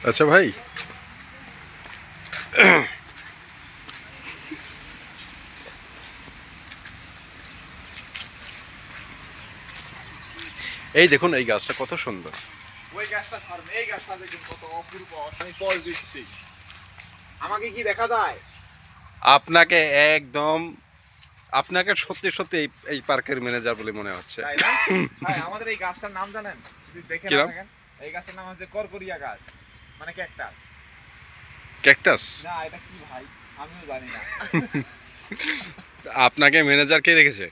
আচ্ছা ভাই, এই দেখুন এই গাছটা কত সুন্দর। ওই গাছটা ছাড়ুন, এই গাছটা দেখুন কত অপূর্ব। আমি ফল দিচ্ছি, আমাকে কি দেখা যায়? আপনাকে একদম, আপনাকে সত্যি সত্যি এই পার্কের ম্যানেজার বলে মনে হচ্ছে। তাই না? ভাই আমাদের এই গাছটার নাম জানেন? যদি দেখে কি না নাম? থাকেন, এই গাছের নাম হচ্ছে করকরিয়া গাছ, মানে ক্যাকটাস। ক্যাকটাস? না এটা কি ভাই, আমিও জানি না। আপনাকে ম্যানেজার কে রেখেছে?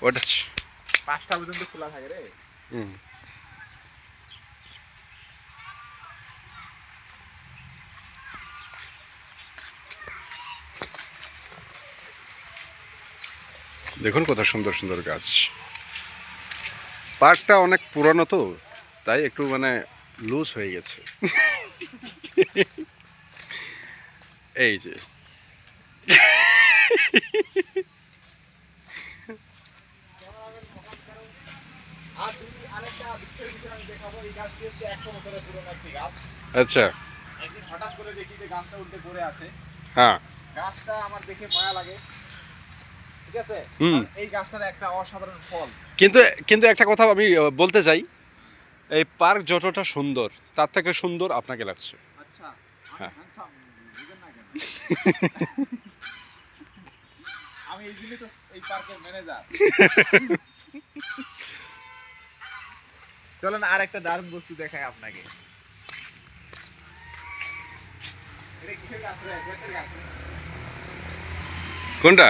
ওটা 5টা পর্যন্ত খোলা থাকে রে। হুম। দেখুন কত সুন্দর সুন্দর গাছ। পার্কটা অনেক পুরানো তো, তাই একটু মানে লুজ হয়ে গেছে। এই যে আর আরেকটা বৃক্ষের ভিতরে আমি দেখাবো, এই গাছটি হচ্ছে 100 বছরের পুরনো একটি গাছ। আচ্ছা। একদিন হঠাৎ করে দেখি যে গাছটা উল্টে পড়ে আছে। হ্যাঁ। গাছটা আমার দেখে মায়া লাগে, ঠিক আছে? হুম। এই গাছটার একটা অসাধারণ ফল। কিন্তু কিন্তু একটা কথা আমি বলতে চাই, এই পার্ক যতটা সুন্দর তার থেকে সুন্দর আপনাকে লাগছে। আচ্ছা, আমি হ্যাঁ। হ্যান্ডসাম, বুঝেন না কেন? আমি এই জন্যই তো এই পার্কের ম্যানেজার। চলেন আর একটা দারুণ বস্তু দেখাই আপনাকে। এটা কিসের গাছ রে? গাছের গাছ রে? কোনটা?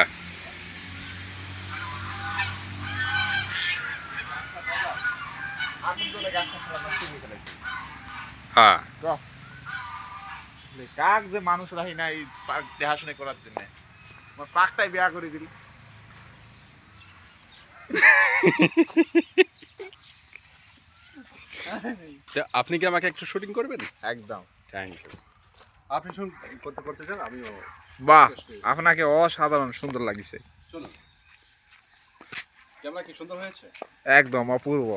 আগুন জ্বলে গাছটা সব নষ্ট করে ফেলেছে। হ্যাঁ। কাক যে মানুষ রাহি না এই পার্ক দেখাশোনা করার জন্য, আমার পার্কটাই বিয়া করে দিল। আপনি কি আমাকে একটু শুটিং করবেন? একদম। Thank you. আপনি শুন করতে করতে চান, আমিও। বাহ, আপনাকে অসাধারণ সুন্দর লাগিছে। শুনুন, ক্যামেরা কি সুন্দর হয়েছে? একদম অপূর্ব।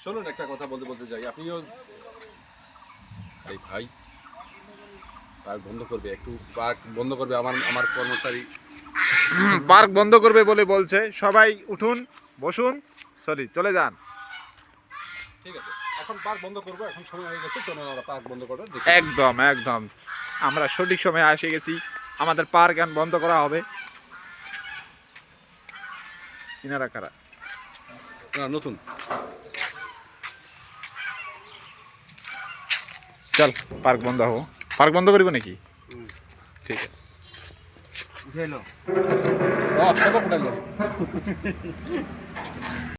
শুনুন একটা কথা বলতে বলতে যাই, আপনিও। এই ভাই, পার্ক বন্ধ করবে, একটু পার্ক বন্ধ করবে। আমার আমার কর্মচারী পার্ক বন্ধ করবে বলে বলছে, সবাই উঠুন, বসুন, সরি চলে যান। ঠিক আছে, এখন পার্ক বন্ধ করবো, এখন সময় হয়ে গেছে, চলুন আমরা পার্ক বন্ধ করবো। একদম একদম, আমরা সঠিক সময়ে এসে গেছি, আমাদের পার্ক এখন বন্ধ করা হবে। ইনারা কারা? নতুন। চল পার্ক বন্ধ হবো, পার্ক বন্ধ করিব নাকি? ঠিক আছে। উঠে এলো। সব